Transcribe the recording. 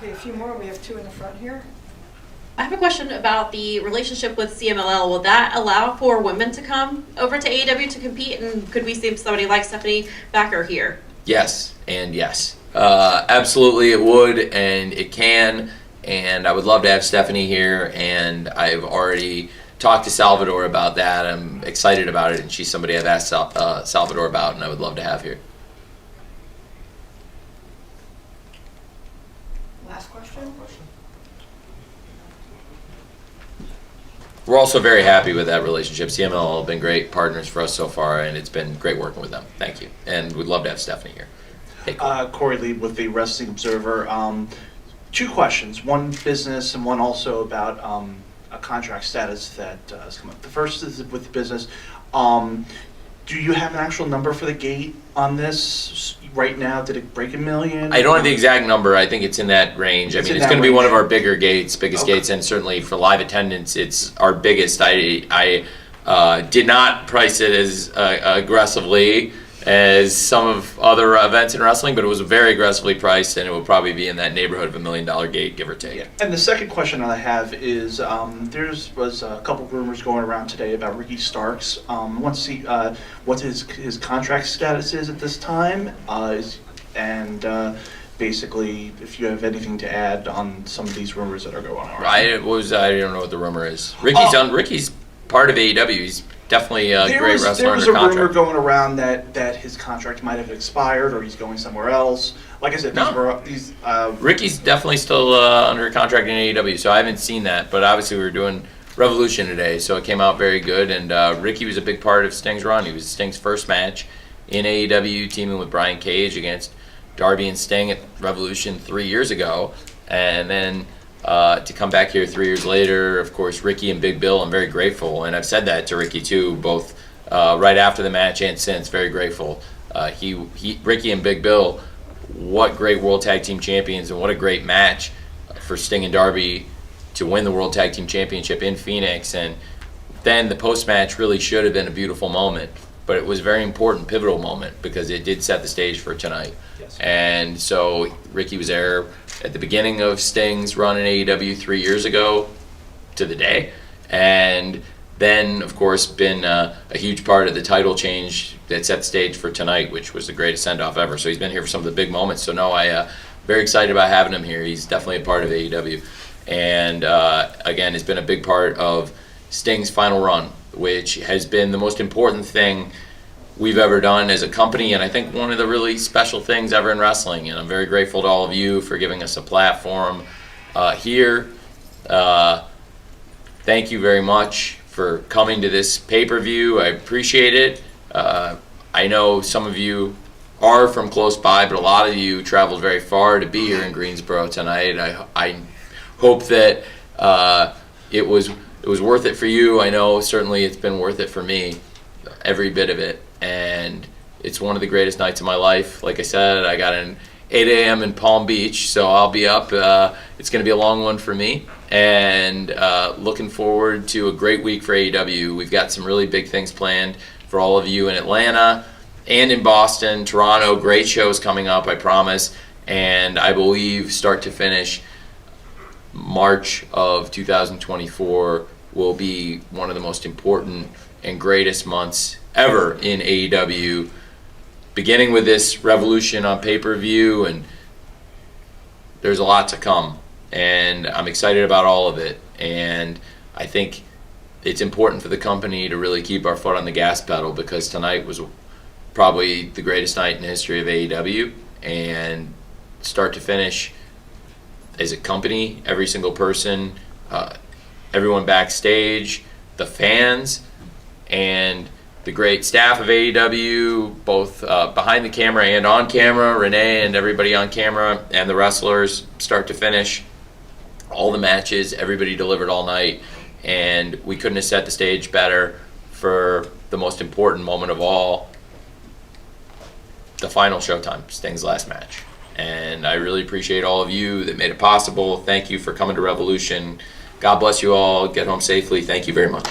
Okay, a few more. We have two in the front here. I have a question about the relationship with CMLL. Will that allow for women to come over to AEW to compete? And could we see somebody like Stephanie Backer here? Yes, and yes. Absolutely it would, and it can. And I would love to have Stephanie here, and I've already talked to Salvador about that. I'm excited about it, and she's somebody I've asked Salvador about, and I would love to have here. Last question. We're also very happy with that relationship. CMLL have been great partners for us so far, and it's been great working with them. Thank you. And we'd love to have Stephanie here. Hey, Corey Lee with the Wrestling Observer. Two questions, one business and one also about a contract status that has come up. The first is with the business. Do you have an actual number for the gate on this right now? Did it break $1 million? I don't have the exact number. I think it's in that range. It's going to be one of our biggest gates, and certainly for live attendance, it's our biggest. I did not price it as aggressively as some of other events in wrestling, but it was very aggressively priced, and it will probably be in that neighborhood of $1 million gate, give or take. Yeah. And the second question I have is there was a couple rumors going around today about Ricky Starks. I want to see what his contract status is at this time, basically if you have anything to add on some of these rumors that are going on. I don't know what the rumor is. Ricky's part of AEW. He's definitely a great wrestler. There was a rumor going around that his contract might have expired or he's going somewhere else. Like I said, Ricky's definitely still under contract in AEW, so I haven't seen that. But obviously we were doing Revolution today, so it came out very good. And Ricky was a big part of Sting's run. He was Sting's first match in AEW, teaming with Brian Cage against Darby and Sting at Revolution 3 years ago. And then to come back here 3 years later, of course, Ricky and Big Bill, I'm very grateful. And I've said that to Ricky, too, both right after the match and since. Very grateful. Ricky and Big Bill, what great World Tag Team Champions, and what a great match for Sting and Darby to win the World Tag Team Championship in Phoenix. And then the post-match really should have been a beautiful moment. But it was a very important, pivotal moment because it did set the stage for tonight. Yes. And so Ricky was there at the beginning of Sting's run in AEW 3 years ago to the day. And then, of course, been a huge part of the title change that set the stage for tonight, which was the greatest send-off ever. So he's been here for some of the big moments. So, no, I very excited about having him here. He's definitely a part of AEW. And, again, has been a big part of Sting's final run, which has been the most important thing we've ever done as a company, and I think one of the really special things ever in wrestling. And I'm very grateful to all of you for giving us a platform here. Thank you very much for coming to this pay-per-view. I appreciate it. I know some of you are from close by, but a lot of you traveled very far to be here in Greensboro tonight. I hope that it was worth it for you. I know certainly it's been worth it for me, every bit of it. And it's one of the greatest nights of my life. Like I said, I got an 8 a.m. in Palm Beach, so I'll be up. It's going to be a long one for me. And looking forward to a great week for AEW. We've got some really big things planned for all of you in Atlanta and in Boston, Toronto. Great shows coming up, I promise. And I believe start to finish, March of 2024 will be one of the most important and greatest months ever in AEW, beginning with this Revolution on pay-per-view, and there's a lot to come, and I'm excited about all of it. And I think it's important for the company to really keep our foot on the gas pedal, because tonight was probably the greatest night in the history of AEW, and start to finish, as a company, every single person, everyone backstage, the fans, and the great staff of AEW, both behind the camera and on camera, Renee and everybody on camera, and the wrestlers, start to finish, all the matches, everybody delivered all night, and we couldn't have set the stage better for the most important moment of all, the final Showtime, Sting's last match. And I really appreciate all of you that made it possible. Thank you for coming to Revolution. God bless you all. Get home safely. Thank you very much.